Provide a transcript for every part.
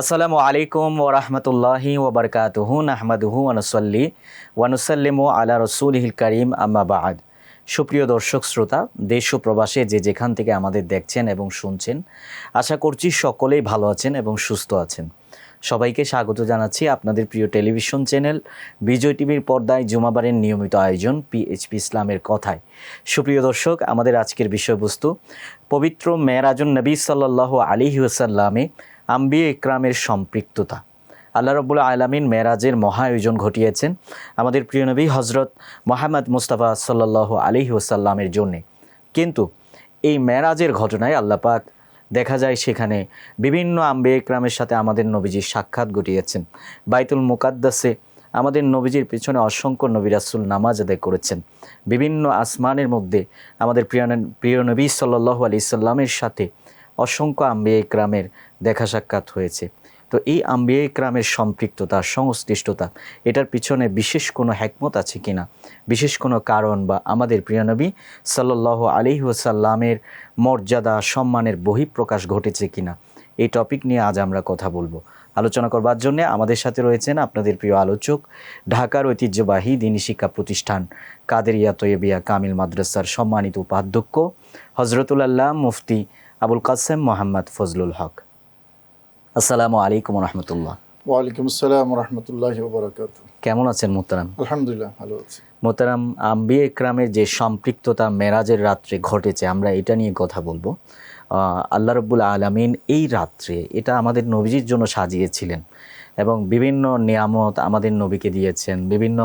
আসসালামু আলাইকুম ওরহমতুল্লাহি ওবরকাতুহু নাহমাদুহু ওয়ানুসাল্লি ওয়ানুসাল্লিমু আলা রসুলিহিল করিম আম্মা বাদ। সুপ্রিয় দর্শক শ্রোতা, দেশ ও প্রবাসে যে যেখান থেকে আমাদের দেখছেন এবং শুনছেন, আশা করছি সকলেই ভালো আছেন এবং সুস্থ আছেন। সবাইকে স্বাগত জানাচ্ছি আপনাদের প্রিয় টেলিভিশন চ্যানেল বিজয় টিভির পর্দায় জুমাবারের নিয়মিত আয়োজন পিএইচপি ইসলামের কথায়। সুপ্রিয় দর্শক, আমাদের আজকের বিষয়বস্তু পবিত্র মেরাজুন নবী সাল্লাল্লাহু আলাইহি ওয়াসাল্লামে আম্বিয়া ইকরামের সম্পৃক্ততা। আল্লাহ রাব্বুল আলামিন মেরাজের মহা আয়োজন ঘটিয়েছেন আমাদের প্রিয় নবী হজরত মুহাম্মদ মুস্তাফা সাল্লাল্লাহু আলাইহি ওয়াসাল্লামের জন্যে। কিন্তু এই মেরাজের ঘটনায় আল্লাহ পাক দেখা যায় সেখানে বিভিন্ন আম্বিয়া ইকরামের সাথে আমাদের নবীজির সাক্ষাৎ ঘটিয়েছেন। বাইতুল মুকাদ্দাসে আমাদের নবীজির পিছনে অসংখ্য নবী রাসূল নামাজ আদায় করেছেন। বিভিন্ন আসমানের মধ্যে আমাদের প্রিয় নবী সাল্লাল্লাহু আলাইহি সাল্লামের সাথে অসংখ্য আম্বিয়া ইকরামের দেখা সাক্ষাৎ হয়েছে। তো এই আম্বিয়া ইকরামের সম্পৃক্ততা, সংশ্লিষ্টতা, এটার পিছনে বিশেষ কোনো হিকমত আছে কিনা, বিশেষ কোনো কারণ বা আমাদের প্রিয় নবী সাল্লাল্লাহু আলাইহি ওয়াসাল্লামের মর্যাদা সম্মানের বহিঃপ্রকাশ ঘটেছে কিনা, এই টপিক নিয়ে আজ আমরা কথা বলবো। আলোচনা করবার জন্য আমাদের সাথে রয়েছেন আপনাদের প্রিয় আলোচক, ঢাকার ঐতিহ্যবাহী দ্বীনি শিক্ষা প্রতিষ্ঠান কাদেরিয়া তৈয়বিয়া কামিল মাদ্রাসার সম্মানিত উপাধ্যক্ষ হজরতুল আল্লাহ মুফতি আবুল কাসেম মোহাম্মদ ফজলুল হক। আসসালামু আলাইকুম রহমতুল্লাহ। ওয়ালাইকুম আসসালাম রহমতুল্লাহি ওয়া বারাকাতুহু। কেমন আছেন মোহতারাম? আলহামদুলিল্লাহ, ভালো আছি। মোহতারাম, আম্বিয়া ইকরামের যে সম্পৃক্ততা মেরাজের রাত্রে ঘটেছে, আমরা এটা নিয়ে কথা বলবো। আল্লাহ রাব্বুল আলামিন এই রাত্রে এটা আমাদের নবীজির জন্য সাজিয়েছিলেন এবং বিভিন্ন নিয়ামত আমাদের নবীকে দিয়েছেন, বিভিন্ন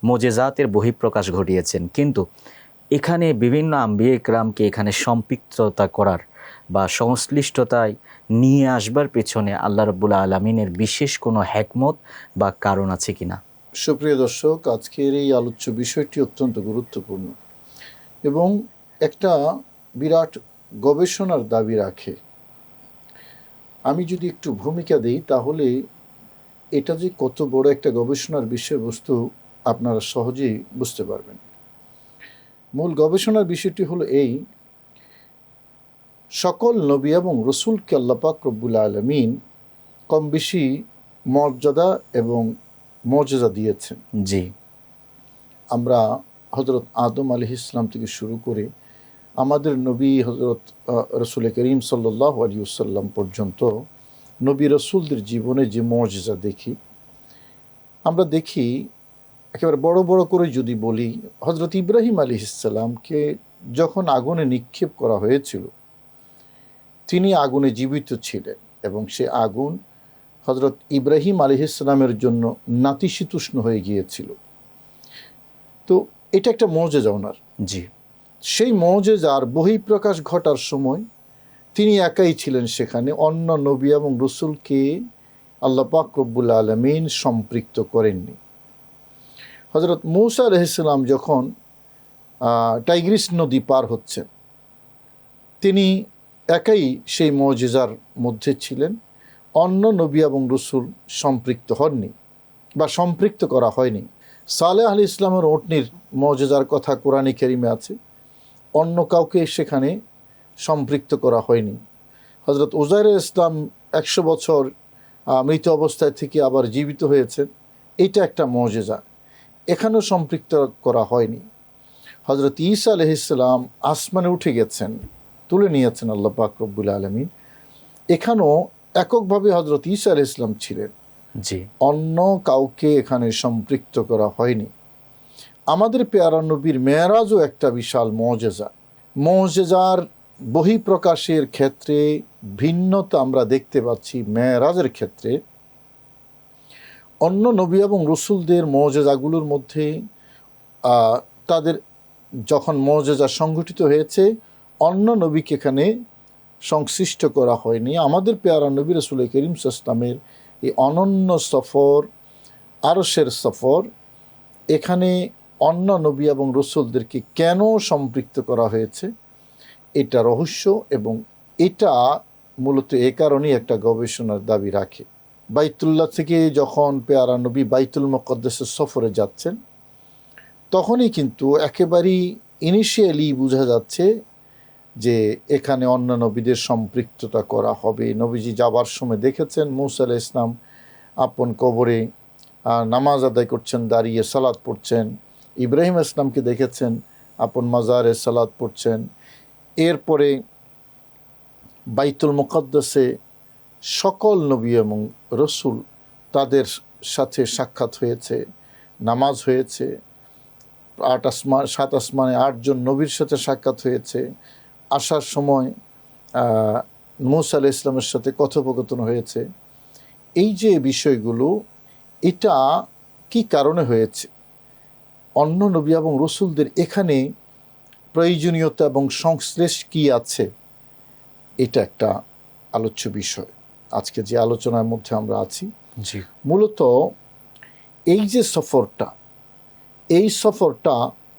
মোজেজাতের বহিঃপ্রকাশ ঘটিয়েছেন। কিন্তু এখানে বিভিন্ন আম্বিয়া ইকরামকে এখানে সম্পৃক্ততা করার বা সংশ্লিষ্টতায় নিয়ে আসবার পেছনে আল্লাহ রাব্বুল আলামিনের বিশেষ কোনো হিকমত বা কারণ আছে কিনা? সুপ্রিয় দর্শক, আজকের এই আলোচ্য বিষয়টি অত্যন্ত গুরুত্বপূর্ণ এবং একটা বিরাট গবেষণার দাবি রাখে। আমি যদি একটু ভূমিকা দিই তাহলে এটা যে কত বড় একটা গবেষণার বিষয়বস্তু আপনারা সহজেই বুঝতে পারবেন। মূল গবেষণার বিষয়টি হলো এই: সকল নবী এবং রসুলকে আল্লাহ পাক রব্বুল আলামিন কম বেশি মর্যাদা এবং মর্যাদা দিয়েছেন। জি। আমরা হজরত আদম আলাইহিস সালাম থেকে শুরু করে আমাদের নবী হজরত রসুল করিম সাল্লাল্লাহু আলাইহি ওয়াসাল্লাম পর্যন্ত নবী রসুলদের জীবনে যে মর্যাদা দেখি, আমরা দেখি একেবারে বড় বড় করে যদি বলি, হজরত ইব্রাহিম আলাইহিস সালামকে যখন আগুনে নিক্ষেপ করা হয়েছিল তিনি আগুনে জীবিত ছিলেন এবং সে আগুন হজরত ইব্রাহিম আলাইহিস সালামের জন্য নাতিশীতোষ্ণ হয়ে গিয়েছিল। তো এটা একটা মওজেজা ওনার। জি। সেই মওজেজার বহিঃপ্রকাশ ঘটার সময় তিনি একাই ছিলেন সেখানে, অন্য নবী এবং রসুলকে আল্লাহ পাক রব্বুল আলামিন সম্পৃক্ত করেননি। হজরত মূসা আলাইহিস সালাম যখন টাইগ্রিস নদী পার হচ্ছেন তিনি একাই সেই মওজেজার মধ্যে ছিলেন, অন্য নবী এবং রসুল সম্পৃক্ত হননি বা সম্পৃক্ত করা হয়নি। সালেহ আলাইহিস ইসলামের ওটনির মওজেজার কথা কোরআনে কারিমে আছে, অন্য কাউকে সেখানে সম্পৃক্ত করা হয়নি। হজরত উজাইর ইসলাম 100 বছর মৃত অবস্থায় থেকে আবার জীবিত হয়েছেন, এটা একটা মওজেজা, এখানেও সম্পৃক্ত করা হয়নি। হজরত ঈসা আলাইহিস সালাম আসমানে উঠে গেছেন, তুলে নিয়েছেন আল্লাহ পাক রব্বুল আলামিন, এখানেও এককভাবে হজরত ঈসা আলাইহিস সালাম ছিলেন। জি। অন্য কাউকে এখানে সম্পৃক্ত করা হয়নি। আমাদের পেয়ারা নবীর মেরাজও একটা বিশাল মওজেজা। মওজেজার বহিঃপ্রকাশের ক্ষেত্রে ভিন্নতা আমরা দেখতে পাচ্ছি মেরাজের ক্ষেত্রে। অন্য নবী এবং রসুলদের মওজেজাগুলোর মধ্যে তাদের যখন মওজেজা সংঘটিত হয়েছে অন্য নবীকে এখানে সংশ্লিষ্ট করা হয়নি। আমাদের পেয়ারা নবী রাসূল করিম সাল্লাল্লাহু আলাইহি ওয়াসাল্লামের এই অনন্য সফর, আরশের সফর, এখানে অন্য নবী এবং রসুলদেরকে কেন সম্পৃক্ত করা হয়েছে এটা রহস্য, এবং এটা মূলত এ কারণেই একটা গবেষণার দাবি রাখে। বাইতুল্লাহ থেকে যখন পেয়ারা নবী বাইতুল মুকাদ্দাসের সফরে যাচ্ছেন তখনই কিন্তু একেবারেই ইনিশিয়ালি বোঝা যাচ্ছে যে এখানে অন্য নবীদের সম্পৃক্ততা করা হবে। নবীজি যাবার সময় দেখেছেন মূসা আলাইহিস সালাম আপন কবরে নামাজ আদায় করছেন, দাঁড়িয়ে সালাত পড়ছেন। ইব্রাহিম ইসলামকে দেখেছেন আপন মাজারে সালাত পড়ছেন। এরপরে বাইতুল মুকাদ্দাসে সকল নবী এবং রসুল তাদের সাথে সাক্ষাৎ হয়েছে, নামাজ হয়েছে। 7 আসমানে 8 জন নবীর সাথে সাক্ষাৎ হয়েছে। আসার সময় মূসা আলাইহিস সালামের সাথে কথোপকথন হয়েছে। এই যে বিষয়গুলো, এটা কি কারণে হয়েছে, অন্য নবী এবং রসুলদের এখানে প্রয়োজনীয়তা এবং সংশ্লেষ কি আছে, এটা একটা আলোচ্য বিষয়। আজকে যে আলোচনার মধ্যে আমরা আছি, জি, মূলত এই যে সফরটা, এই সফরটা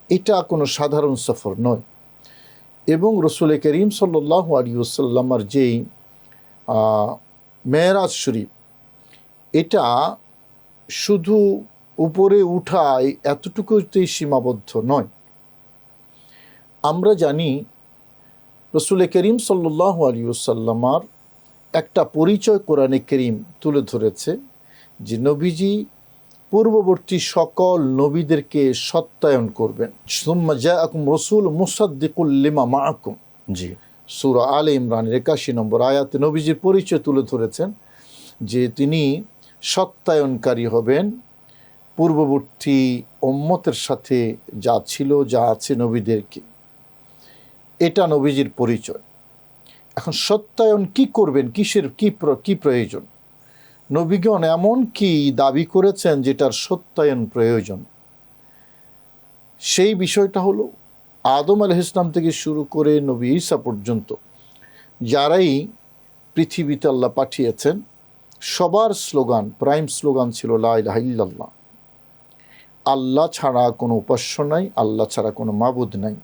এটা কোনো সাধারণ সফর নয়। এবং রসুল করিম সাল্লাল্লাহু আলাইহি ওয়াসাল্লামের যেই মেরাজ শরীফ, এটা শুধু উপরে উঠায় এতটুকুতেই সীমাবদ্ধ নয়। আমরা জানি রসুল করিম সাল্লাল্লাহু আলাইহি ওয়াসাল্লামের একটা পরিচয় কোরআনে করিম তুলে ধরেছে যে নবীজি পূর্ববর্তী সকল নবীদেরকে সত্যায়ন করবেন। সুম্মা জাআকুম রাসূল মুসাদ্দিকুল লিমা মাআকুম, জি, সূরা আলে ইমরানের 81 নম্বর আয়াতে নবীজির পরিচয় তুলে ধরেছেন যে তিনি সত্যায়নকারী হবেন পূর্ববর্তী উম্মতের সাথে যা ছিল, যা আছে নবীদেরকে। এটা নবীজির পরিচয়। এখন সত্যায়ন কি করবেন, কিসের কি প্রয়োজন? নবীগণ এমন কি দাবি করেছেন যেটার সত্যায়ন প্রয়োজন? সেই বিষয়টা হলো আদম আলাইহিস সালাম থেকে শুরু করে নবী ঈসা পর্যন্ত যারাই পৃথিবীতে আল্লাহ পাঠিয়েছেন, সবার স্লোগান, প্রাইম স্লোগান ছিল লা ইলাহা ইল্লাল্লাহ। আল্লাহ ছাড়া কোনো উপাস্য নাই, আল্লাহ ছাড়া কোনো মাবুদ নাই।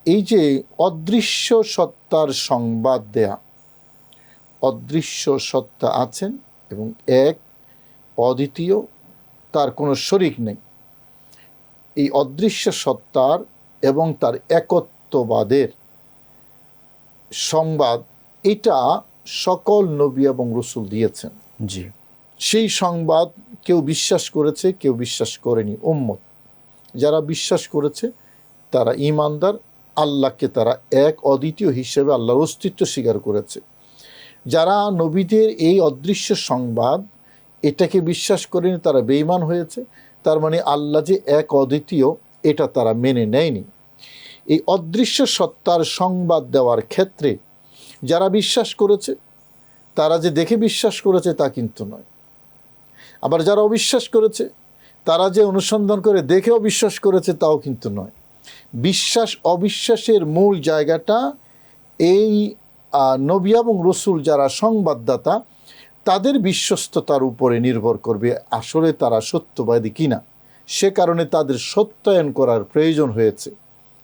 এই যে অদৃশ্য সত্তার সংবাদ দেয়া, অদৃশ্য সত্তা আছেন এবং এক, অদ্বিতীয়, তার কোনো শরিক নেই। এই অদৃশ্য সত্তার এবং তার একত্ববাদের সংবাদ, এটা সকল নবী এবং রসুল দিয়েছেন। জি, সেই সংবাদ কেউ বিশ্বাস করেছে, কেউ বিশ্বাস করেনি। উম্মত যারা বিশ্বাস করেছে তারা ঈমানদার, আল্লাহকে তারা এক, অদ্বিতীয় হিসেবে আল্লাহর অস্তিত্ব স্বীকার করেছে। যারা নবীদের এই অদৃশ্য সংবাদ এটাকে বিশ্বাস করেনি, তারা বেঈমান হয়েছে। তার মানে আল্লাহ যে এক, অদ্বিতীয়, এটা তারা মেনে নেয়নি। এই অদৃশ্য সত্তার সংবাদ দেওয়ার ক্ষেত্রে যারা বিশ্বাস করেছে, তারা যে দেখে বিশ্বাস করেছে তা কিন্তু নয়। আবার যারা অবিশ্বাস করেছে, তারা যে অনুসন্ধান করে দেখে অবিশ্বাস করেছে তাও কিন্তু নয়। বিশ্বাস অবিশ্বাসের মূল জায়গাটা এই নবী এবং রসুল যারা সংবাদদাতা, তাদের বিশ্বস্ততার উপরে নির্ভর করবে আসলে তারা সত্যবাদী কিনা। সে কারণে তাদের সত্যায়ন করার প্রয়োজন হয়েছে।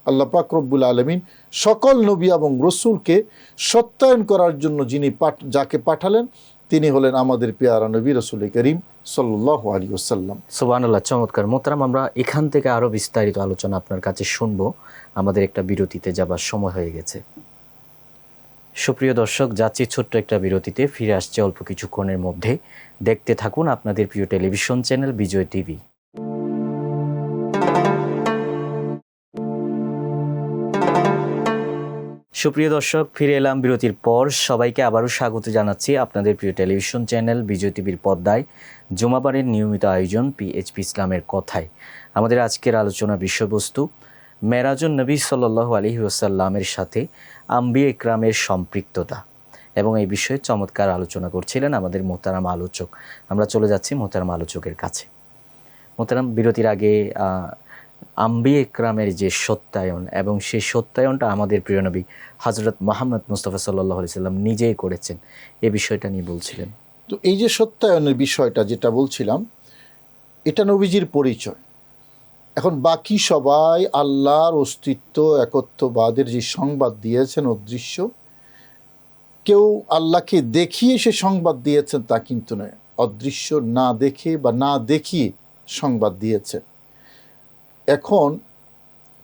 আল্লাহ পাক রব্বুল আলামিন সকল নবী এবং রসুলকে সত্যায়ন করার জন্য যাকে পাঠালেন তিনি হলেন আমাদের পেয়ারা নবী রসুল করিম সাল্লাল্লাহু আলাইহি ওয়াসাল্লাম। সুবহানাল্লাহ, চমৎকার। মোহতারাম, আমরা এখান থেকে আরও বিস্তারিত আলোচনা আপনার কাছে শুনবো। আমাদের একটা বিরতিতে যাবার সময় হয়ে গেছে। সুপ্রিয় দর্শক, যাচ্ছি ছোট্ট একটা বিরতিতে, ফিরে আসছে অল্প কিছুক্ষণের মধ্যে। দেখতে থাকুন আপনাদের প্রিয় টেলিভিশন চ্যানেল বিজয় টিভি। সুপ্রিয় দর্শক, ফিরে এলাম বিরতির পর। সবাইকে আবারও স্বাগত জানাচ্ছি আপনাদের প্রিয় টেলিভিশন চ্যানেল বিজয় টিভির পর্দায় জুমাবারের নিয়মিত আয়োজন পিএইচপি ইসলামের কথায়। আমাদের আজকের আলোচনা বিষয়বস্তু মেরাজুন নবী সাল্লাল্লাহু আলাইহি ওয়াসাল্লামের সাথে আম্বিয়া ইকরামের সম্পৃক্ততা, এবং এই বিষয়ে চমৎকার আলোচনা করছিলেন আমাদের মোহতারাম আলোচক। আমরা চলে যাচ্ছি মোহতারাম আলোচকের কাছে। মোহতারাম, বিরতির আগে আম্বিয়া ইকরামের যে সত্যায়ন, এবং সেই সত্যায়নটা আমাদের প্রিয় নবী হযরত মুহাম্মদ মুস্তাফা সাল্লাল্লাহু আলাইহি সাল্লাম নিজেই করেছেন, এই বিষয়টা নিয়ে বলছিলেন। তো এই যে সত্যায়নের বিষয়টা যেটা বলছিলাম, এটা নবীজির পরিচয়। এখন বাকি সবাই আল্লাহর অস্তিত্ব, একত্ববাদের যে সংবাদ দিয়েছেন অদৃশ্য, কেউ আল্লাহকে দেখিয়ে সে সংবাদ দিয়েছেন তা কিন্তু নয়। অদৃশ্য না দেখে বা না দেখিয়ে সংবাদ দিয়েছেন। এখন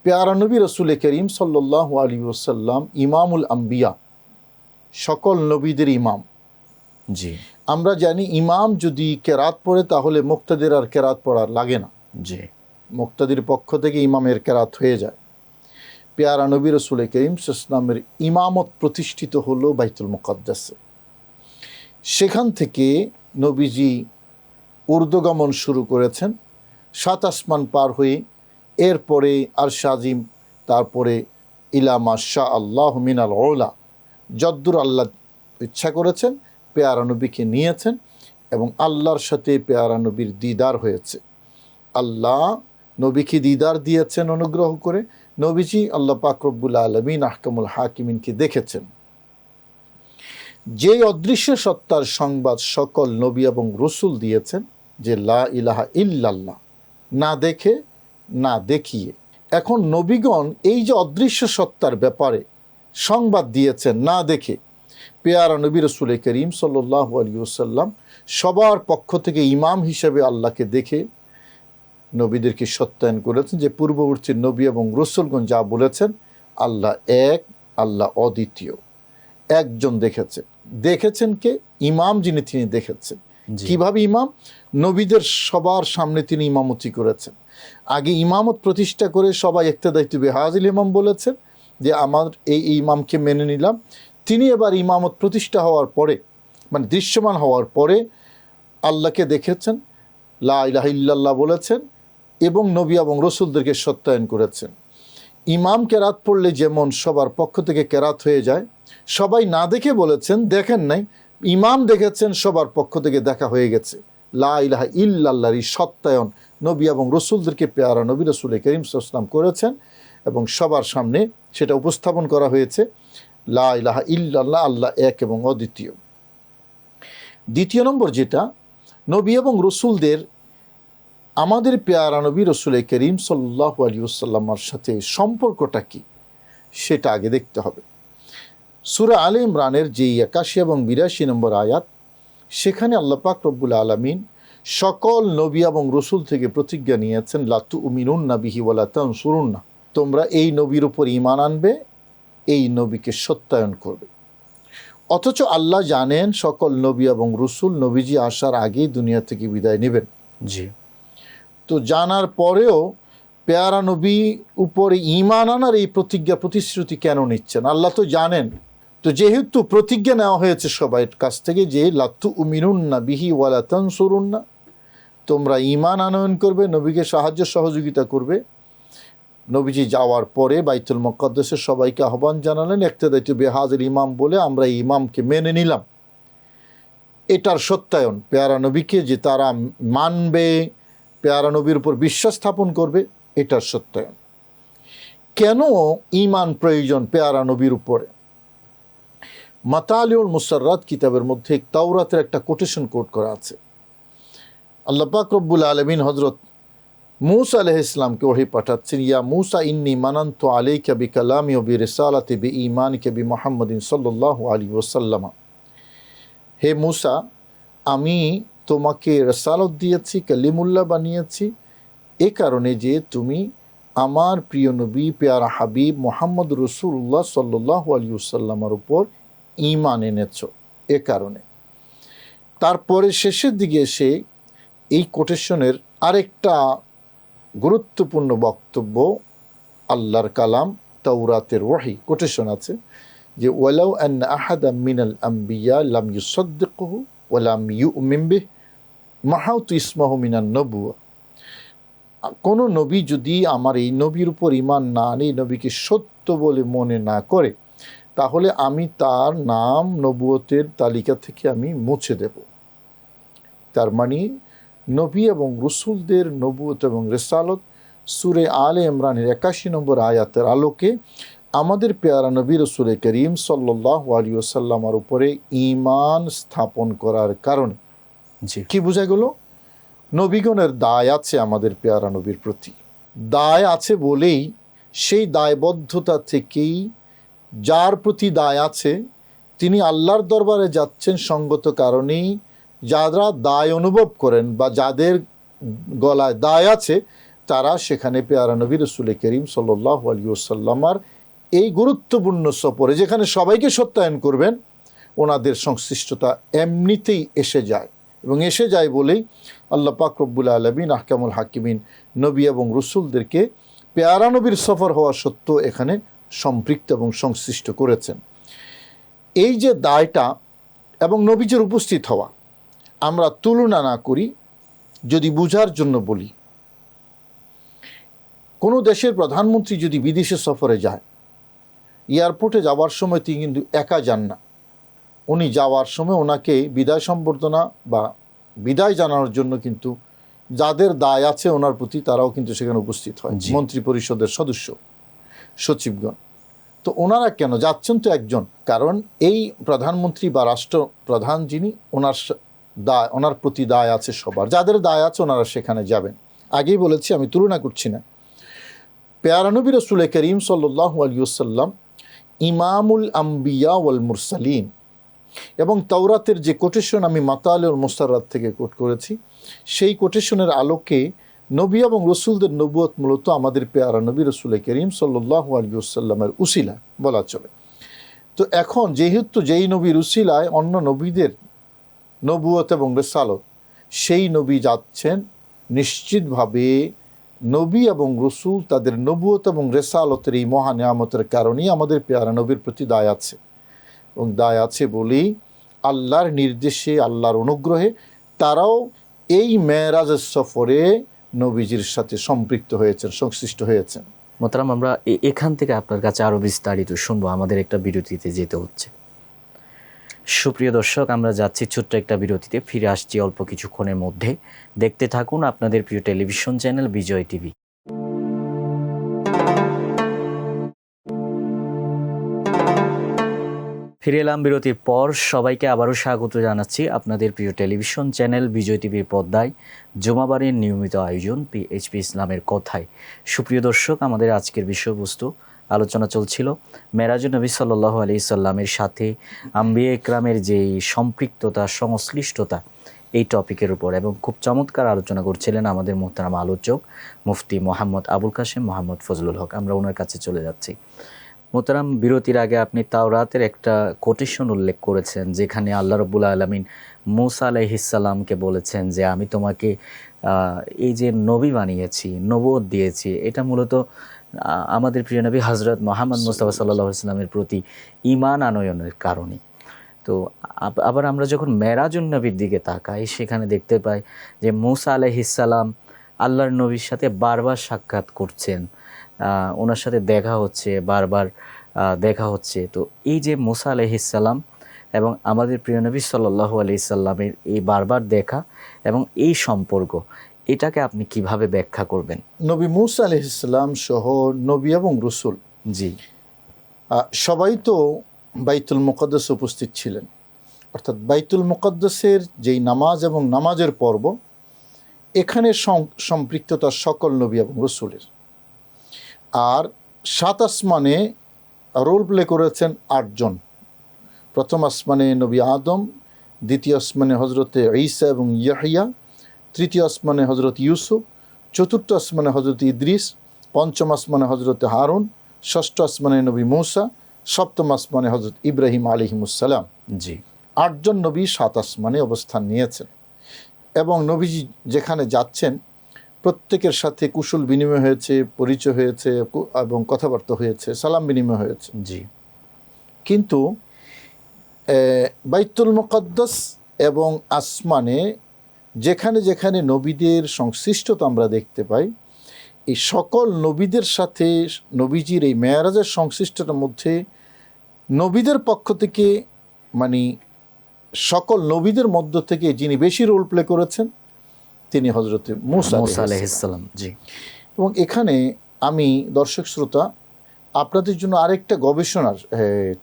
পেয়ারা নবী রসুল করিম সাল্লাল্লাহু আলাইহি ওয়াসাল্লাম ইমামুল আম্বিয়া, সকল নবীদের ইমাম। জি আমরা জানি ইমাম যদি কেরাত পড়ে তাহলে মুক্তাদির আর কেরাত পড়ার লাগে না, জি মুক্তাদির পক্ষ থেকে ইমামের কেরাত হয়ে যায়। পেয়ারা নবী রসুল করিম সাল্লামের ইমামত প্রতিষ্ঠিত হলো বাইতুল মুকাদ্দাসে। সেখান থেকে নবীজি ঊর্ধ্বগমন শুরু করেছেন 7 আসমান পার হয়ে, এরপরে আরশ আজিম, তারপরে ইলা মাশা আল্লাহ মিনাল ওলা, যদ্দুর আল্লাহ ইচ্ছা করেছেন পেয়ারা নবীকে নিয়েছেন এবং আল্লাহর সাথে পেয়ারা নবীর দিদার হয়েছে। আল্লাহ নবীকে দিদার দিয়েছেন অনুগ্রহ করে। নবীজি আল্লাহ পাক রব্বুল আলামিন আহকামুল হাকিমিনকে দেখেছেন। যে অদৃশ্য সত্তার সংবাদ সকল নবী এবং রসুল দিয়েছেন যে লা ইলাহা ইল্লাল্লাহ, না দেখে না দেখিয়ে। এখন নবীগণ এই যে অদৃশ্য সত্তার ব্যাপারে সংবাদ দিয়েছেন না দেখে, পেয়ারা নবী রসুল করিম সাল্লাল্লাহু আলাইহি ওয়াসাল্লাম সবার পক্ষ থেকে ইমাম হিসেবে আল্লাহকে দেখে নবীদেরকে সত্যায়ন করেছেন যে পূর্ববর্তী নবী এবং রসুলগণ যা বলেছেন আল্লাহ এক, আল্লাহ অদ্বিতীয়, একজন দেখেছেন কে? ইমাম যিনি তিনি দেখেছেন। কিভাবে ইমাম? নবীদের সবার সামনে তিনি ইমামতি করেছেন। আগে ইমামত প্রতিষ্ঠা করে সবাই ইক্তেদাইতু বিহাযিল ইমাম বলেছেন যে আমার এই ইমামকে মেনে নিলাম। তিনি এবার ইমামত প্রতিষ্ঠা হওয়ার পরে, মানে দৃশ্যমান হওয়ার পরে আল্লাহকে দেখেছেন, লা ইলাহা ইল্লাল্লাহ বলেছেন এবং নবী এবং রসুলদেরকে সত্যায়ন করেছেন। ইমাম কেরাত পড়লে যেমন সবার পক্ষ থেকে কেরাত হয়ে যায়, সবাই না দেখে বলেছেন, দেখেন নাই, ইমাম দেখেছেন, সবার পক্ষ থেকে দেখা হয়ে গেছে। লা ইলাহা ইল্লাল্লাহর এই সত্যায়ন নবী এবং রসুলদেরকে পেয়ারা নবী রসুল করিম সাল্লাল্লাহু আলাইহি ওয়াসাল্লাম করেছেন এবং সবার সামনে সেটা উপস্থাপন করা হয়েছে। লা ইলাহা ইল্লাল্লাহ, আল্লাহ এক এবং অদ্বিতীয়। দ্বিতীয় নম্বর যেটা, নবী এবং রসুলদের আমাদের পেয়ারা নবী রসুল করিম সাল্লাল্লাহু আলাইহি ওয়াসাল্লামের সাথে সম্পর্কটা কি সেটা আগে দেখতে হবে। সূরা আলে ইমরানের যে 81 এবং 82 নম্বর আয়াত, সেখানে আল্লাহ পাক রব্বুল আলামিন সকল নবী এবং রসুল থেকে প্রতিজ্ঞা নিয়েছেন, লা তুমিনুন্না বিহি ওয়া লা তানসুরুন্না, তোমরা এই নবীর উপর ঈমান আনবে, এই নবীকে সত্যায়ন করবে। অথচ আল্লাহ জানেন সকল নবী এবং রসুল নবীজি আসার আগেই দুনিয়া থেকে বিদায় নেবেন। জি তো জানার পরেও পেয়ারা নবী উপরে ঈমান আনার এই প্রতিজ্ঞা প্রতিশ্রুতি কেন নিচ্ছেন? আল্লাহ তো জানেন। তো যেহেতু প্রতিজ্ঞা নেওয়া হয়েছে সবার কাছ থেকে যে লা তুমিনুন্না বিহি ওয়া লা তানসুরুন্না, তোমরা ঈমান আনয়ন করবে, নবীকে সাহায্য সহযোগিতা করবে। নবীজি যাওয়ার পরে বাইতুল মুকাদ্দাসে সবাইকে আহ্বান জানালেন, ইক্তেদাইতু বিহাযিল ইমাম বলে আমরা এই ইমামকে মেনে নিলাম। এটার সত্যায়ন, পেয়ারা নবীকে যে তারা মানবে, পেয়ারা নবীর উপর বিশ্বাস স্থাপন করবে, এটার সত্যায়ন। কেন ঈমান প্রয়োজন পেয়ারা নবীর উপরে? মাতালিউল মুসাররাত কিতাবের মধ্যে তাওরাতের একটা কোটেশন কোট করা আছে। আল্লাহ পাক রব্বুল আলামিন হযরত মূসা আলাইহিস সালামকে ওহী পাঠাচ্ছেন, ইয়া মূসা ইন্নী মানানতু আলাইকা বিকালামি ওয়া বিরিসালাতি বিঈমানিকা বিমুহাম্মাদিন সাল্লাল্লাহু আলাইহি ওয়াসাল্লাম। হে মূসা, আমি তোমাকে রিসালাত দিয়েছি, কালিমুল্লাহ বানিয়েছি, এ কারণে যে তুমি আমার প্রিয় নবী পেয়ারা হাবিব মুহাম্মদ রাসূলুল্লাহ সাল্লাল্লাহু আলাইহি ওয়াসাল্লামের উপর ঈমান এনেছো, এ কারণে। তারপরে শেষের দিকে এসে এই কোটেশনের আরেকটা গুরুত্বপূর্ণ বক্তব্য, আল্লাহর কালাম তাওরাতের ওহী কোটেশন আছে যে ওয়ালাউ আন্না আহাদাম মিনাল আম্বিয়া লাম ইউসাদ্দিকুহু ওয়া লাম ইউমিন বিহি মাহাউতু ইসমাহু মিনান নবুওয়া। কোন নবী যদি আমার এই নবীর উপর ঈমান না আনে, এই নবীকে সত্য বলে মনে না করে, তাহলে আমি তার নাম নবুয়তের তালিকা থেকে আমি মুছে দেব। তার মানে নবী এবং রসুলদের নবুয়ত এবং রিসালত সূরা আলে ইমরানের 81 নম্বর আয়াতের আলোকে আমাদের পেয়ারা নবী রসুল করিম সাল্লাল্লাহু আলাইহি ওয়াসাল্লামের উপরে ঈমান স্থাপন করার কারণে কি বোঝা গেল? নবীগণের দায় আছে আমাদের পেয়ারা নবীর প্রতি। দায় আছে বলেই সেই দায়বদ্ধতা থেকেই যার প্রতি দায় আছে তিনি আল্লাহর দরবারে যাচ্ছেন সঙ্গত কারণেই। যারা দায় অনুভব করেন বা যাদের গলায় দায় আছে তারা সেখানে পেয়ারা নবী রসুল করিম সাল্লাল্লাহু আলাইহি ওয়াসাল্লামার এই গুরুত্বপূর্ণ সফরে যেখানে সবাইকে সত্যায়ন করবেন, ওনাদের সংশ্লিষ্টতা এমনিতেই এসে যায়, এবং এসে যায় বলেই আল্লাহ পাক রব্বুল আলামিন আহকামুল হাকিমিন নবী এবং রসুলদেরকে পেয়ারা নবীর সফর হওয়া সত্ত্বেও এখানে সম্পৃক্ত এবং সংশ্লিষ্ট করেছেন। এই যে দায়টা এবং নবীজের উপস্থিত হওয়া, আমরা তুলনা না করি, যদি বুঝার জন্য বলি, কোনো দেশের প্রধানমন্ত্রী যদি বিদেশে সফরে যায়, এয়ারপোর্টে যাওয়ার সময় তিনি কিন্তু একা যান না। উনি যাওয়ার সময় ওনাকে বিদায় সম্বর্ধনা বা বিদায় জানানোর জন্য কিন্তু যাদের দায় আছে ওনার প্রতি, তারাও কিন্তু সেখানে উপস্থিত হয়, মন্ত্রী পরিষদের সদস্য, সচিবগণ। তো ওনারা কেন যাচ্ছেন? তো একজন, কারণ এই প্রধানমন্ত্রী বা রাষ্ট্রপ্রধান যিনি, ওনার প্রতি দায় আছে সবার, যাদের দায় আছে ওনারা সেখানে যাবেন। আগেই বলেছি, আমি তুলনা করছি না। পেয়ারা নবী রাসূল করিম সাল্লাল্লাহু আলাইহি ওয়াসাল্লাম ইমামুল আম্বিয়া ওয়াল মুরসালিন, এবং তাওরাতের যে কোটেশন আমি মাতালিউল মুস্তারাত থেকে কোট করেছি, সেই কোটেশনের আলোকে নবী এবং রসুলদের নবুয়ত মূলত আমাদের পেয়ারা নবী রাসূল করিম সাল্লাল্লাহু আলাইহি ওয়াসাল্লামের উসিলা বলা চলে। তো এখন যেহেতু যেই নবীর উসিলায় অন্য নবীদের নবুয়ত এবং রিসালত, সেই নবী যাচ্ছেন, নিশ্চিতভাবে নবী এবং রসুল তাদের নবুয়ত এবং রেসালতের এই মহা নিয়ামতের কারণেই আমাদের পেয়ারা নবীর প্রতি দায় আছে, এবং দায় আছে বলেই আল্লাহর নির্দেশে, আল্লাহর অনুগ্রহে তারাও এই মেরাজের সফরে নবীজির সাথে সম্পৃক্ত হয়েছেন, সংশ্লিষ্ট হয়েছেন। মোহতারাম, আমরা এখান থেকে আপনার কাছে আরও বিস্তারিত শুনবো, আমাদের একটা বিরতিতে যেতে হচ্ছে। সুপ্রিয় দর্শক, আমরা যাচ্ছি ছোট্ট একটা বিরতিতে, ফিরে আসছি অল্প কিছুক্ষণের মধ্যে। দেখতে থাকুন আপনাদের প্রিয় টেলিভিশন চ্যানেল বিজয় টিভি। ফিরে এলাম বিরতির পর। সবাইকে আবারও স্বাগত জানাচ্ছি আপনাদের প্রিয় টেলিভিশন চ্যানেল বিজয় টিভির পর্দায় জুমাবারের নিয়মিত আয়োজন পিএইচপি ইসলামের কথায়। সুপ্রিয় দর্শক, আমাদের আজকের বিষয়বস্তু আলোচনা চলছিল মেরাজুন নবী সাল্লাল্লাহু আলাইহি সাল্লামের সাথে আম্বিয়া ইকরামের যেই সম্পৃক্ততা, সংশ্লিষ্টতা, এই টপিকের উপর, এবং খুব চমৎকার আলোচনা করছিলেন আমাদের মোহতারাম আলোচক মুফতি মোহাম্মদ আবুল কাশেম মোহাম্মদ ফজলুল হক। আমরা ওনার কাছে চলে যাচ্ছি। মোহতারাম, বিরতির আগে আপনি তাওরাতের একটা কোটেশন উল্লেখ করেছেন, যেখানে আল্লাহ রাব্বুল আলামিন মূসা আলাইহিস সালামকে বলেছেন যে আমি তোমাকে এই যে নবী বানিয়েছি, নবুয়ত দিয়েছি, এটা মূলত আমাদের প্রিয় নবী হযরত মুহাম্মদ মুস্তাফা সাল্লাল্লাহু আলাইহি সাল্লামের প্রতি ঈমান আনয়নের কারণে। তো আবার আমরা যখন মেরাজুন নবীর দিকে তাকাই, সেখানে দেখতে পাই যে মূসা আলাইহিস সালাম আল্লাহর নবীর সাথে বারবার সাক্ষাৎ করছেন, ওনার সাথে দেখা হচ্ছে, বারবার দেখা হচ্ছে। তো এই যে মূসা আলাইহিস সালাম এবং আমাদের প্রিয় নবী সাল্লাল্লাহু আলাইহি সাল্লামের এই বারবার দেখা এবং এই সম্পর্ক, এটাকে আপনি কিভাবে ব্যাখ্যা করবেন? নবী মূসা আলাইহিস সালাম সহ নবী এবং রসুল জি, সবাই তো বাইতুল মুকদ্দাসে উপস্থিত ছিলেন। অর্থাৎ বাইতুল মুকদ্দাসের যেই নামাজ এবং নামাজের পর্ব, এখানে সম্পৃক্ততা সকল নবী এবং রসুলের। আর 7 আসমানে রোল প্লে করেছেন 8 জন। প্রথম আসমানে নবী আদম, দ্বিতীয় আসমানে হজরতে ঈসা এবং ইয়াহিয়া, তৃতীয় আসমানে হজরত ইউসুফ, চতুর্থ আসমানে হজরত ইদ্রিস, পঞ্চম আসমানে হজরতে হারুন, ষষ্ঠ আসমানে নবী মূসা, সপ্তম আসমানে হজরত ইব্রাহিম আলাইহিমুসসালাম। জি, 8 জন নবী 7 আসমানে অবস্থান নিয়েছেন, এবং নবীজি যেখানে যাচ্ছেন প্রত্যেকের সাথে কুশল বিনিময় হয়েছে, পরিচয় হয়েছে এবং কথাবার্তা হয়েছে, সালাম বিনিময় হয়েছে। জি, কিন্তু বাইতুল মুকদ্দাস এবং আসমানে যেখানে যেখানে নবীদের সংশ্লিষ্টতা আমরা দেখতে পাই, এই সকল নবীদের সাথে নবীজির এই মেরাজের সংশ্লিষ্টতার মধ্যে নবীদের পক্ষ থেকে, মানে সকল নবীদের মধ্য থেকে যিনি বেশি রোল প্লে করেছেন তিনি হজরতে মূসা আলাইহিস সালাম। জি, এবং এখানে আমি দর্শক শ্রোতা আপনাদের জন্য আরেকটা গবেষণার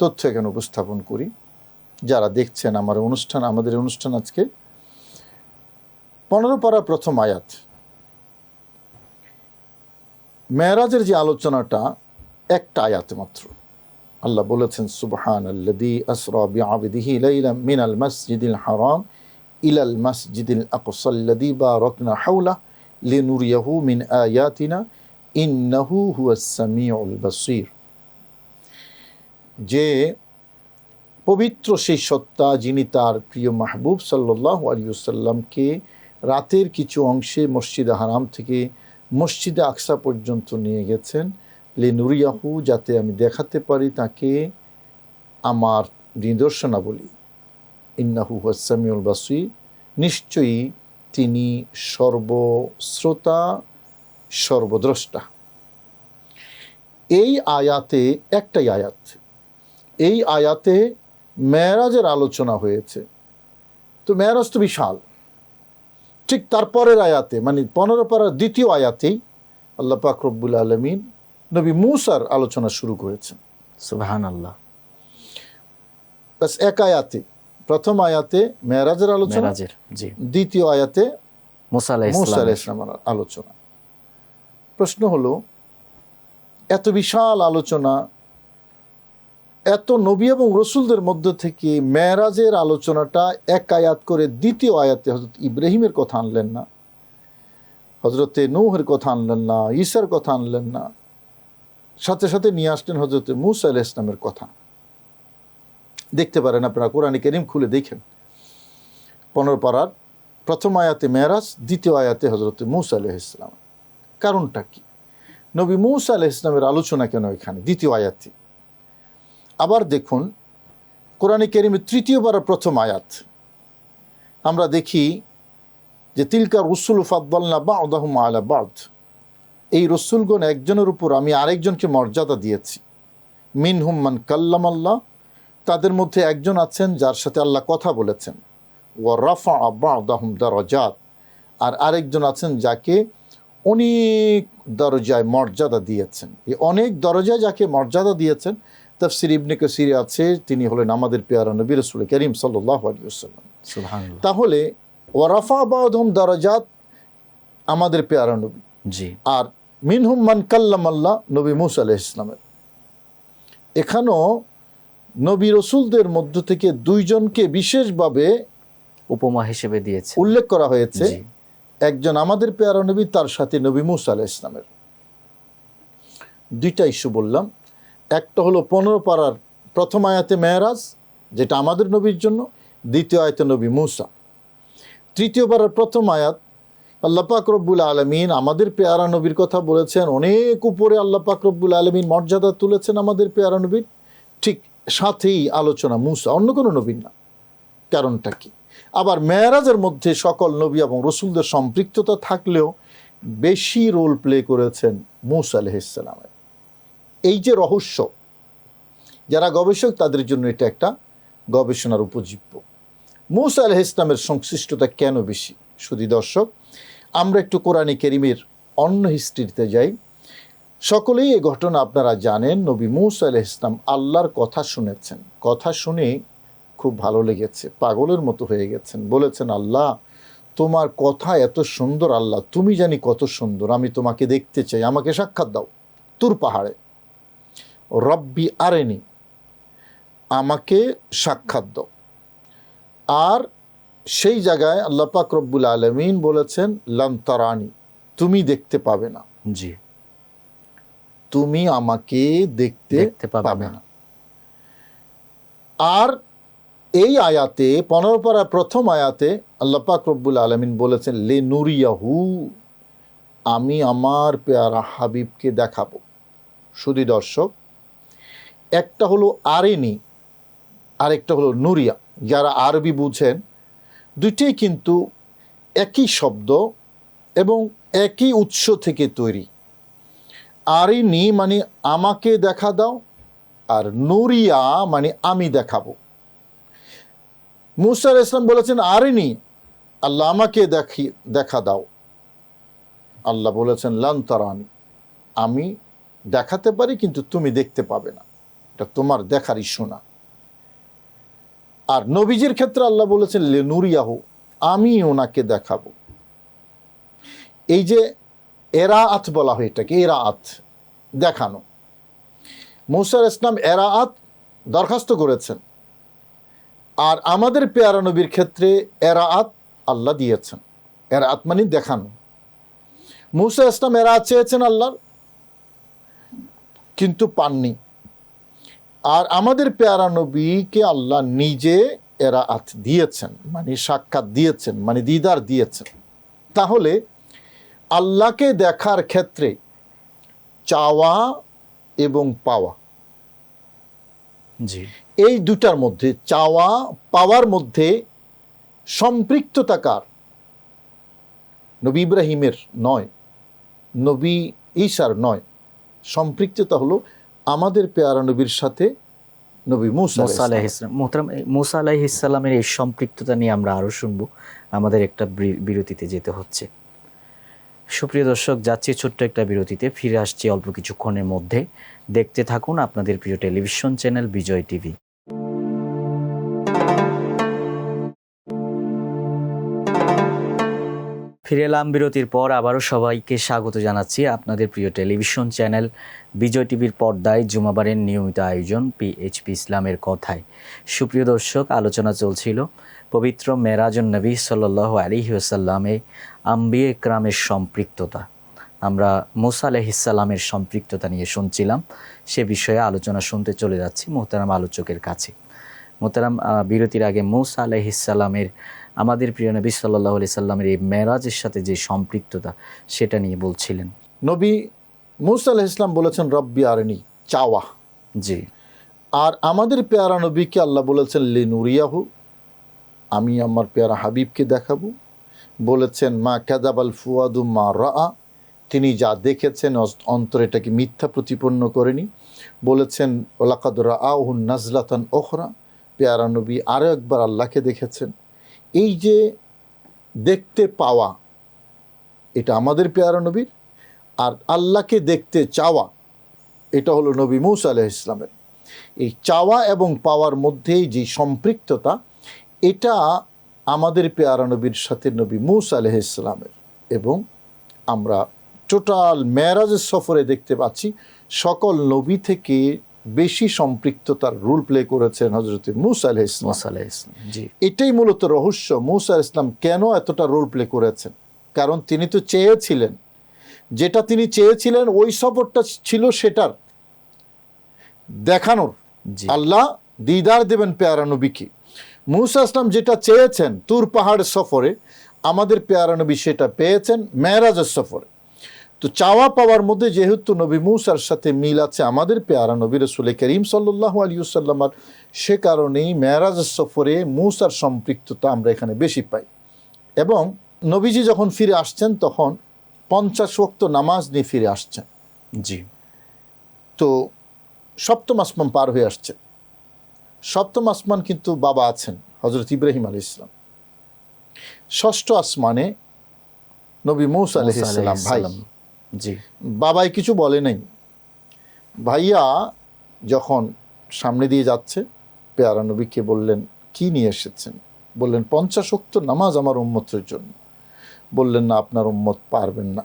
তথ্য এখানে উপস্থাপন করি। যারা দেখছেন আমাদের অনুষ্ঠান আজকে 15 পারা প্রথম আয়াত, মেরাজের যে আলোচনাটা একটা আয়াতে মাত্র। আল্লাহ বলেছেন সুবহানাল্লাযী আসরা বিআবদিহি লাইলাম মিনাল মাসজিদিল হারাম ইলাল মাসজিদিল আকসাল্লাযী বারাকনা হাওলা লিনুরিয়াহু মিন আয়াতিনা ইন্নাহু হুয়াস সামিউল বাসীর। যে পবিত্র সেই সত্তা যিনি তার প্রিয় মাহবুব সাল্লাল্লাহু আলাইহি ওয়াসাল্লামকে রাতের কিছু অংশে মসজিদে হারাম থেকে মসজিদে আকসা পর্যন্ত নিয়ে গেছেন, লিনুরিয়াহু, যাতে আমি দেখাতে পারি তাকে আমার নিদর্শনাবলী। ইন্নাহু হুয়াস সামিউল বাসীর, নিশ্চয়ই তিনি সর্বশ্রোতা সর্বদ্রষ্টা। এই আয়াতে, একটাই আয়াত, এই আয়াতে মেরাজের আলোচনা হয়েছে। তো মেরাজ তো বিশাল। ঠিক তারপরের আয়াতে, মানে 15 পারার দ্বিতীয় আয়াতেই আল্লাহ পাক রব্বুল আলামিন নবী মূসার আলোচনা শুরু করেছেন। সুবহানাল্লাহ। বাস এক আয়াতে, প্রথম আয়াতে মেরাজের আলোচনা, মেরাজের, জি, দ্বিতীয় আয়াতে মুসা মূসা আলাইহিস আলাইহিস সালামের আলোচনা। প্রশ্ন হলো, এত বিশাল আলোচনা, এত নবী এবং রসুলদের মধ্য থেকে মেরাজের আলোচনাটা এক আয়াত করে দ্বিতীয় আয়াতে হযরত ইব্রাহিমের কথা আনলেন না, হযরতে নূহের কথা আনলেন না, ঈসার কথা আনলেন না, সাথে সাথে নিয়ে আসলেন হযরতে মূসা আলাইহিস সালামের কথা। দেখতে পারেন আপনারা, কোরআন কারীম খুলে দেখেন, 15 পারার প্রথম আয়াতে মেরাজ, দ্বিতীয় আয়াতে হযরতে মূসা আলাইহিস সালাম। কারণটা কি? নবী মূসা আলাইহিস সালামের আলোচনা কেন এখানে দ্বিতীয় আয়াতে? আবার দেখুন কোরআন কারীমের 3 পারার প্রথম আয়াত, আমরা দেখি যে তিলকা রুসুল ফাদ্দালনা বা'দাহুম আলা বা'দ, এই রসুলগণ একজনের উপর আমি আরেকজনকে মর্যাদা দিয়েছি। মিনহুম মান কাল্লামাল্লাহ, তাদের মধ্যে একজন আছেন যার সাথে আল্লাহ কথা বলেছেন। ওয়া রাফা'a বা'দাহুম দারাজাত, আর আরেকজন আছেন যাকে অনেক দরজায় মর্যাদা দিয়েছেন। এই অনেক দরজায় যাকে মর্যাদা দিয়েছেন, তাফসীর ইবনে কাসীরে আছে তিনি হলেন আমাদের পেয়ারা নবী রাসূল কারীম সাল্লাল্লাহু আলাইহি ওয়াসাল্লাম। সুবহানাল্লাহ। তাহলে ওয়া রাফা'a বা'দাহুম দারাজাত আমাদের পেয়ারা নবী, জি, আর মিনহুম মান কাল্লামাল্লাহ নবী মূসা আলাইহিস সালামের। এখানেও নবী রসুলদের মধ্য থেকে 2 জনকে বিশেষভাবে উপমা হিসেবে দিয়েছে। উল্লেখ করা হয়েছে। জি, একজন আমাদের পেয়ারা নবী, তার সাথে নবী মূসা আলাইহিস সালামের। 2টা ইস্যু বললাম। একটা হলো 15 পারার প্রথম আয়াতে মেরাজ, যেটা আমাদের নবীর জন্য, দ্বিতীয় আয়াতে নবী মূসা। 3 পারার প্রথম আয়াত আল্লাহ পাক রব্বুল আলামিন আমাদের পেয়ারা নবীর কথা বলেছেন, অনেক উপরে আল্লাহ পাক রব্বুল আলামিন মর্যাদা তুলেছেন আমাদের পেয়ারা নবীর। ঠিক সাথেই আলোচনা মূসা, অন্য কোনো নবীর না। কারণটা কি? আবার মেরাজের মধ্যে সকল নবী এবং রসুলদের সম্পৃক্ততা থাকলেও বেশি রোল প্লে করেছেন মূসা আলাইহিস সালামের। এই যে রহস্য, যারা গবেষক তাদের জন্য এটা একটা গবেষণার উপজীব্য। মূসা আলাইহিস সালামের সংশ্লিষ্টতা কেন বেশি? শুধু দর্শক, আমরা একটু কোরআনে কারীমের অন্য হিস্ট্রিতে যাই। সকলেই এই ঘটনা আপনারা জানেন। নবী মূসা আলাইহিস সালাম আল্লাহর কথা শুনেছেন, কথা শুনে খুব ভালো লেগেছে, পাগলের মতো হয়ে গেছেন। বলেছেন, আল্লাহ তোমার কথা এত সুন্দর, আল্লাহ তুমি জানি কত সুন্দর, আমি তোমাকে দেখতে চাই, আমাকে সাক্ষাৎ দাও তুর পাহাড়ে। রব্বি আরেনি, আমাকে সাক্ষাৎ দাও। আর সেই জায়গায় আল্লাহ পাক রব্বুল আলামিন বলেছেন, লান তারানি, তুমি দেখতে পাবে না, জি, তুমি আমাকে দেখতে পাবে না। আর এই আয়াতে 15 পারা প্রথম আয়াতে আল্লাহ পাক রব্বুল আলামিন বলেছেন, লে নুরিয়াহু, আমি আমার পেয়ারা হাবিবকে দেখাবো। শুধু দর্শক, একটা হলো আরেনি, আরেকটা হলো নুরিয়া। যারা আরবি বুঝেন, দুইটাই কিন্তু একই শব্দ এবং একই উৎস থেকে তৈরি। আরেনি মানে আমাকে দেখা দাও, আর নুরিয়া মানে আমি দেখাবো। মূসা আলাইহিস সালাম বলেছেন আরেনি, আল্লাহ আমাকে দেখা দাও। আল্লাহ বলেছেন লান তারানি, আমি দেখাতে পারি কিন্তু তুমি দেখতে পাবে না, এটা তোমার দেখার ইস্যু না। আর নবীজির ক্ষেত্রে আল্লাহ বলেছেন লে নুরিয়াহু, আমি ওনাকে দেখাবো। এই যে এরাআত বলা হয়, এটাকে এরাআত, দেখানো। মূসা আলাইহিস সালাম এরাআত দরখাস্ত করেছেন, আর আমাদের পেয়ারা নবীর ক্ষেত্রে এরাআত আল্লাহ দিয়েছেন। এরাআত মানে দেখানো। মুসা ইসলাম এরা চেয়েছেন আল্লাহর, কিন্তু পাননি। আর আমাদের পেয়ারা নবীকে আল্লাহ নিজে এরা দিয়েছেন, মানে সাক্ষাৎ দিয়েছেন, মানে দিদার দিয়েছেন। তাহলে আল্লাহকে দেখার ক্ষেত্রে চাওয়া এবং পাওয়া, জি, এই দুটার মধ্যে, চাওয়া পাওয়ার মধ্যে সম্পৃক্ততা কার? নবী ইব্রাহিমের নয়, নবী ঈসার নয়। সম্পৃক্ততা হলো আমাদের পেয়ারা নবীর সাথে নবী মুসা মুসা আলাইহিস সালাম। মোহতারাম, মুসা আলাইহিস সালামের এই সম্পৃক্ততা নিয়ে আমরা আরও শুনবো। আমাদের একটা বিরতিতে যেতে হচ্ছে। সুপ্রিয় দর্শক, যাচ্ছি ছোট্ট একটা বিরতিতে, ফিরে আসছি অল্প কিছুক্ষণের মধ্যে। দেখতে থাকুন আপনাদের প্রিয় টেলিভিশন চ্যানেল বিজয় টিভি। ফিরে এলাম বিরতির পর। আবারও সবাইকে স্বাগত জানাচ্ছি আপনাদের প্রিয় টেলিভিশন চ্যানেল বিজয় টিভির পর্দায় জুমাবারের নিয়মিত আয়োজন পিএইচপি ইসলামের কথায়। সুপ্রিয় দর্শক, আলোচনা চলছিল পবিত্র মেরাজুন নবী সাল্লাল্লাহু আলাইহি ওয়াসাল্লামে আম্বিয়ে ইকরামের সম্পৃক্ততা। আমরা মুসা আলাইহিস সালামের সম্পৃক্ততা নিয়ে শুনছিলাম। সে বিষয়ে আলোচনা শুনতে চলে যাচ্ছি মোহতারাম আলোচকের কাছে। মোহতারাম, বিরতির আগে মুসা আলাইহিস সালামের, আমাদের প্রিয় নবী সাল্লাল্লাহু আলাইহি সাল্লামের এই মেরাজের সাথে যে সম্পৃক্ততা, সেটা নিয়ে বলছিলেন। নবী মুসা আলাইহিস সালাম বলেছেন রব্বি আরনি, চাওয়া। জি, আর আমাদের পেয়ারা নবীকে আল্লাহ বলেছেন লিনুরিয়াহু, আমি আমার পেয়ারা হাবিবকে দেখাবো। বলেছেন মা কাযাবাল ফুয়াদু মা রাআ, তিনি যা দেখেছেন অন্তর এটাকে মিথ্যা প্রতিপন্ন করেনি। বলেছেন ওয়ালাকাদ রাআহু নাজলাতান উখরা, পেয়ারা নবী আরও একবার আল্লাহকে দেখেছেন। এই যে দেখতে পাওয়া, এটা আমাদের পেয়ারা নবীর। আর আল্লাহকে দেখতে চাওয়া, এটা হলো নবী মুসা আলাইহিস সালামের। এই চাওয়া এবং পাওয়ার মধ্যে যে সম্পৃক্ততা, এটা আমাদের পেয়ারা নবীর সাথে নবী মুসা আলাইহিস সালামের। এবং আমরা টোটাল মেরাজের সফরে দেখতে পাচ্ছি সকল নবী থেকে বেশি সম্পৃক্ততার রোল প্লে করেছেন হযরত মুসা আলাইহিস সালাম। মুসা আলাইহিস সালাম, জি, এটাই মূলত রহস্য। মুসা আলাইহিস সালাম কেন এতটা রোল প্লে করেছেন? কারণ তিনি তো চেয়েছিলেন, যেটা তিনি চেয়েছিলেন ওই সফরটা ছিল সেটার দেখানোর। জি, আল্লাহ দিদার দেবেন পেয়ারা নবীকে। মুসা আসলাম যেটা চেয়েছেন তুর পাহাড়ের সফরে, আমাদের পেয়ারা নবী সেটা পেয়েছেন মেরাজের সফরে। তো চাওয়া পাওয়ার মধ্যে যেহেতু নবী মুসার সাথে মিল আছে আমাদের পেয়ারা নবী রাসূল করিম সাল্লাল্লাহু আলাইহি ওয়াসাল্লামের, সে কারণেই মেরাজের সফরে মুসার সম্পৃক্ততা আমরা এখানে বেশি পাই। এবং নবীজি যখন ফিরে আসছেন তখন 50 ওয়াক্ত নামাজ নিয়ে ফিরে আসছেন। জি, তো সপ্তম আসমান পার হয়ে আসছে। সপ্তম আসমান কিন্তু বাবা আছেন হযরত ইব্রাহিম আলাইহিস সালাম। ষষ্ঠ আসমানে নবী মুসা আলাইহিস সালাম ভাই। জি, বাবাই কিছু বলে নাই। ভাইয়া যখন সামনে দিয়ে যাচ্ছে, পেয়ারা নবীকে বললেন কি নিয়ে এসেছেন? বললেন 50 ওয়াক্ত নামাজ আমার উম্মতের জন্য। বললেন না, আপনার উম্মত পারবেন না,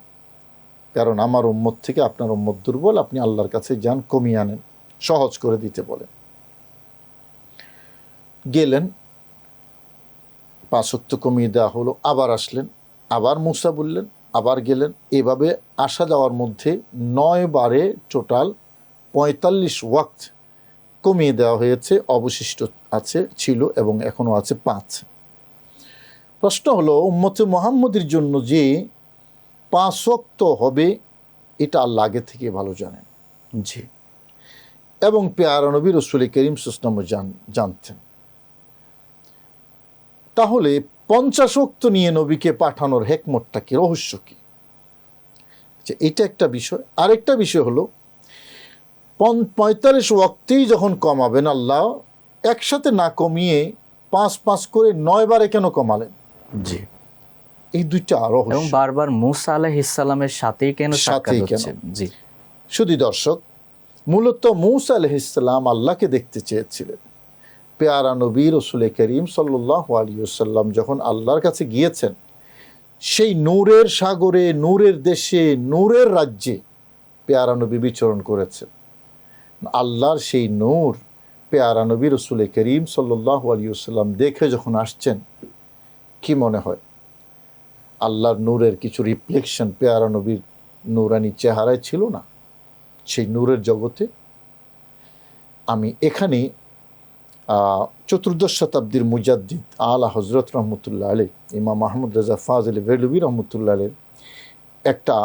কারণ আমার উম্মত থেকে আপনার উম্মত দুর্বল, আপনি আল্লাহর কাছে যান, কমিয়ে আনেন, সহজ করে দিতে বলেন। গেলেন, 5 ওয়াক্ত কমিয়ে দেওয়া হলো। আবার আসলেন, আবার মুসা বললেন, আবার গেলেন। এভাবে আসা যাওয়ার মধ্যে 9 বারে টোটাল 45 ওয়াক্ত কমিয়ে দেওয়া হয়েছে, অবশিষ্ট ছিল এবং এখনও আছে 5। প্রশ্ন হলো, উম্মতে মুহাম্মদের জন্য যে 5 ওয়াক্ত হবে, এটা আল্লাহ আগে থেকে ভালো জানেন। জি, এবং পেয়ারা নবী রাসূল করিম সাল্লাল্লাহু আলাইহি ওয়াসাল্লাম জানতেন। তাহলে 50 ওয়াক্ত নিয়ে নবীকে পাঠানোর হিকমতটা কি, রহস্য কি? এটা একটা বিষয়। আরেকটা বিষয় হলো 45 ওয়াক্তেই যখন কমাবেন আল্লাহ, একসাথে না কমিয়ে 5 করে 9 বারে কেন কমালেন? জি, এই দুইটা রহস্য। এবং বারবার মুসা আলাইহিস সালামের সাথেই কেন সাক্ষাৎ হচ্ছে? জি, শুধু দর্শক, মূলত মুসা আলাইহিস সালাম আল্লাহকে দেখতে চেয়েছিলেন। পেয়ারা নবী রাসূল করিম সাল্লাল্লাহু আলাইহি ওয়াসাল্লাম যখন আল্লাহর কাছে গিয়েছেন, সেই নূরের সাগরে, নূরের দেশে, নূরের রাজ্যে পেয়ারা নবী বিচরণ করেছেন। আল্লাহর সেই নূর পেয়ারা নবী রাসূল করিম সাল্লাল্লাহু আলাইহি ওয়াসাল্লাম দেখে যখন আসছেন, কি মনে হয়? আল্লাহর নূরের কিছু রিফ্লেকশন পেয়ারা নবীর নূরানি চেহারায় ছিল না? সেই নূরের জগতে আমি এখানে চতুর্দশ শতাব্দীর মুজাদ্দিদ আলা হজরত রহমতুল্লাহ আলী ইমাম মাহমুদ রাজা ফাজিল বেলবি রহমতুল্লাহ আলীর একটা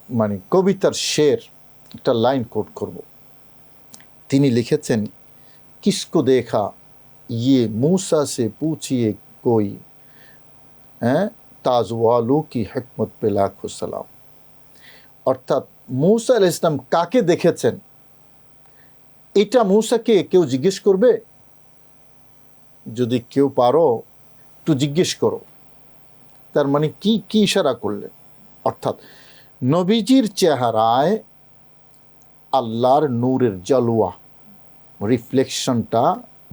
মানে কবিতার শের একটা লাইন কোট করব। তিনি লিখেছেন, কিসকো দেখা ইয়ে मूसा से पूछिए कोई তাজওয়ালু কি হিকমত পে লাখো সালাম। অর্থাৎ মূসা আলাইহিস সালাম কাকে দেখেছেন এটা মূসাকে কেউ জিজ্ঞেস করবে? যদি কেউ পারো একটু জিজ্ঞেস করো। তার মানে কি ইশারা করলেন? অর্থাৎ নবীজির চেহারায় আল্লাহর নূরের জালওয়া রিফ্লেকশনটা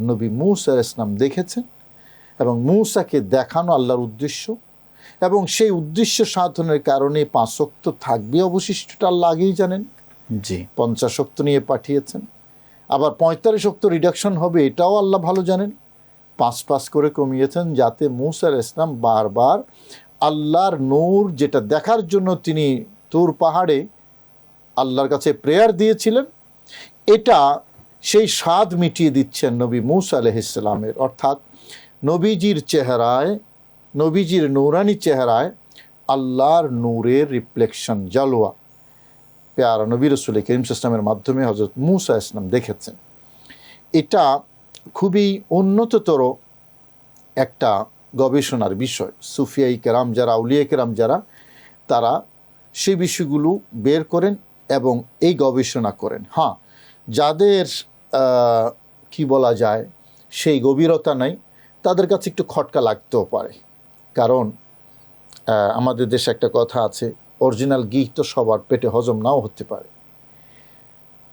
নবী মূসা আলাইহিস সালাম দেখেছেন এবং মূসাকে দেখানো আল্লাহর উদ্দেশ্য, এবং সেই উদ্দেশ্য সাধনের কারণে 5 ওয়াক্ত থাকবে, অবশিষ্টটা আল্লাহ আগেই জানেন। জি, 50 ওয়াক্ত নিয়ে পাঠিয়েছেন। আবার 45 ওয়াক্ত রিডাকশন হবে, এটাও আল্লাহ ভালো জানেন। 5 করে কমিয়েছেন যাতে মূসা আলাইহিস সালাম বারবার আল্লাহর নূর যেটা দেখার জন্য তিনি তুর পাহাড়ে আল্লাহর কাছে প্রেয়ার দিয়েছিলেন, এটা সেই স্বাদ মিটিয়ে দিচ্ছেন নবী মূসা আলাইহিস সালামের। অর্থাৎ নবীজির চেহারায়, নবীজির নূরানি চেহারায় আল্লাহর নূরের রিফ্লেকশন জালওয়া পেয়ারা নবী রাসূল করিম সাল্লাল্লাহু আলাইহি ওয়াসাল্লামের মাধ্যমে হযরত মূসা আলাইহিস সালাম দেখেছেন। এটা খুবই উন্নততর একটা গবেষণার বিষয়। সুফিয়াই কেরাম যারা, আউলিয়া কেরাম যারা, তারা সেই বিষয়গুলো বের করেন এবং এই গবেষণা করেন। হ্যাঁ, যাদের কি বলা যায় সেই গভীরতা নাই, তাদের কাছে একটু খটকা লাগতেও পারে। কারণ আমাদের দেশে একটা কথা আছে, অরিজিনাল ঘি তো সবার পেটে হজম নাও হতে পারে।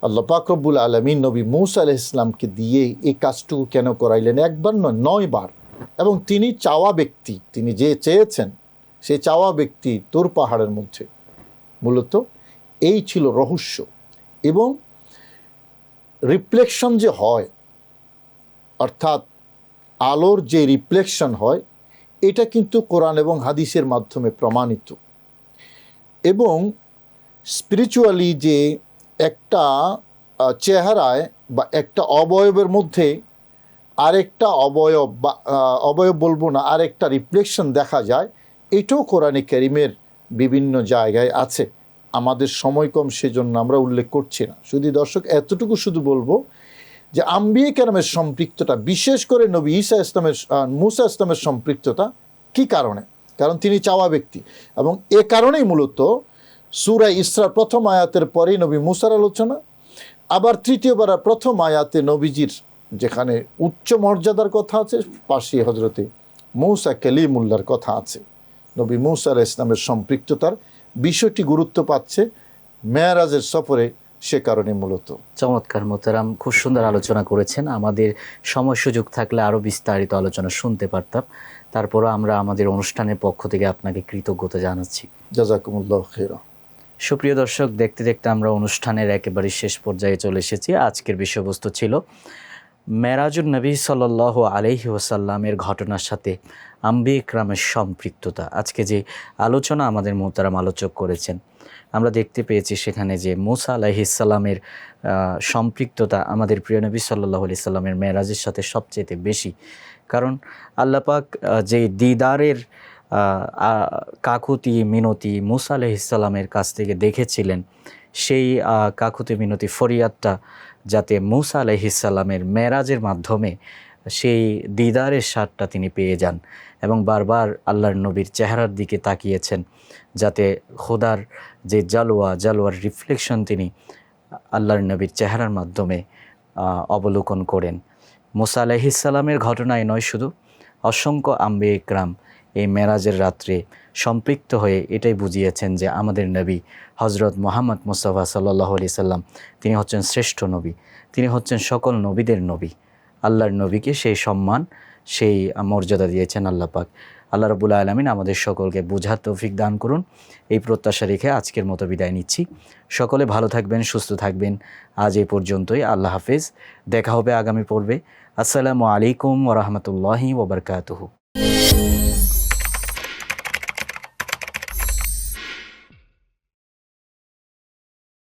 আল্লাহ পাক রব্বুল আলামিন নবী মূসা আলাইহিস সালামকে দিয়ে এই কাজটুকু কেন করাইলেন? একবার নয়, 9 বার। এবং তিনি চাওয়া ব্যক্তি, তিনি যে চেয়েছেন সেই চাওয়া ব্যক্তি তুর পাহাড়ের মধ্যে। মূলত এই ছিল রহস্য। এবং রিফ্লেকশন যে হয়, অর্থাৎ আলোর যে রিফ্লেকশন হয়, এটা কিন্তু কোরআন এবং হাদিসের মাধ্যমে প্রমাণিত। এবং স্পিরিচুয়ালি যে একটা চেহারায় বা একটা অবয়বের মধ্যে আরেকটা অবয়ব বা অবয়ব বলবো না, আরেকটা রিফ্লেকশন দেখা যায়, এটাও কোরআনে কারীমের বিভিন্ন জায়গায় আছে। আমাদের সময় কম, সেজন্য আমরা উল্লেখ করছি না। শুধু দর্শক এতটুকু শুধু বলবো যে আম্বিয়া কেরামের সম্পৃক্ততা, বিশেষ করে নবী মূসা ইসলামের সম্পৃক্ততা কি কারণে? কারণ তিনি চাওয়া ব্যক্তি, এবং এ কারণেই মূলত সূরা ইসরার প্রথম আয়াতের পরেই নবী মূসার আলোচনা, আবার তৃতীয়বার প্রথম আয়াতে নবীজির যেখানে উচ্চ মর্যাদার কথা আছে, পাশে হজরতে মূসা কালিমুল্লাহর কথা আছে। নবী মূসা আলাইহিস সালামের সম্পৃক্ততার বিষয়টি গুরুত্ব পাচ্ছে মেরাজের সফরে, সে কারণে মূলত। চমৎকার মোহতারাম, খুব সুন্দর আলোচনা করেছেন। আমাদের সময় সুযোগ থাকলে আরও বিস্তারিত আলোচনা শুনতে পারতাম। তারপরও আমরা আমাদের অনুষ্ঠানের পক্ষ থেকে আপনাকে কৃতজ্ঞতা জানাচ্ছি। জাযাকুমুল্লাহ খাইরা। সুপ্রিয় দর্শক, দেখতে দেখতে আমরা অনুষ্ঠানের একেবারে শেষ পর্যায়ে চলে এসেছি। আজকের বিষয়বস্তু ছিল মেরাজুন নবী সাল্লাল্লাহু আলাইহি ওয়াসাল্লামের ঘটনার সাথে আম্বিয়া ইকরামের সম্পৃক্ততা। আজকে যে আলোচনা আমাদের মোহতারাম আলোচক করেছেন, আমরা দেখতে পেয়েছি সেখানে যে মূসা আলাইহিস সালামের সম্পৃক্ততা আমাদের প্রিয় নবী সাল্লাল্লাহু আলাইহি সাল্লামের মেরাজের সাথে সবচেয়ে বেশি। কারণ আল্লাহ পাক যে দিদারের কাকুতি মিনতি মূসা আলাইহিস সালামের কাছ থেকে দেখেছিলেন, সেই কাকুতি মিনতি ফরিয়াদটা যাতে মূসা আলাইহিস সালামের মেরাজের মাধ্যমে সেই দিদারের স্বাদটা তিনি পেয়ে যান, এবং বারবার আল্লাহর নবীর চেহারার দিকে তাকিয়েছেন যাতে খোদার যে জালোয়ার রিফ্লেকশন তিনি আল্লাহর নবীর চেহারার মাধ্যমে অবলোকন করেন। মূসা আলাইহিস সালামের ঘটনায় নয়, শুধু অসংখ্য আম্বিয়া ইকরাম এই মেরাজের রাত্রে সম্পৃক্ত হয়ে এটাই বুঝিয়েছেন যে আমাদের নবী হজরত মুহাম্মদ মুস্তাফা সাল্লাল্লাহু আলাইহি সাল্লাম তিনি হচ্ছেন শ্রেষ্ঠ নবী, তিনি হচ্ছেন সকল নবীদের নবী। আল্লাহর নবীকে সেই সম্মান, সেই মর্যাদা দিয়েছেন আল্লাহ পাক। আল্লাহ রাব্বুল আলামিন আমাদের সকলকে বুঝার তৌফিক দান করুন, এই প্রত্যাশা রেখে আজকের মতো বিদায় নিচ্ছি। সকলে ভালো থাকবেন, সুস্থ থাকবেন। আজ এই পর্যন্তই। আল্লাহ হাফেজ। দেখা হবে আগামী পর্বে। আসসালামু আলাইকুম ওয়া রাহমাতুল্লাহি ওয়া বারাকাতুহু।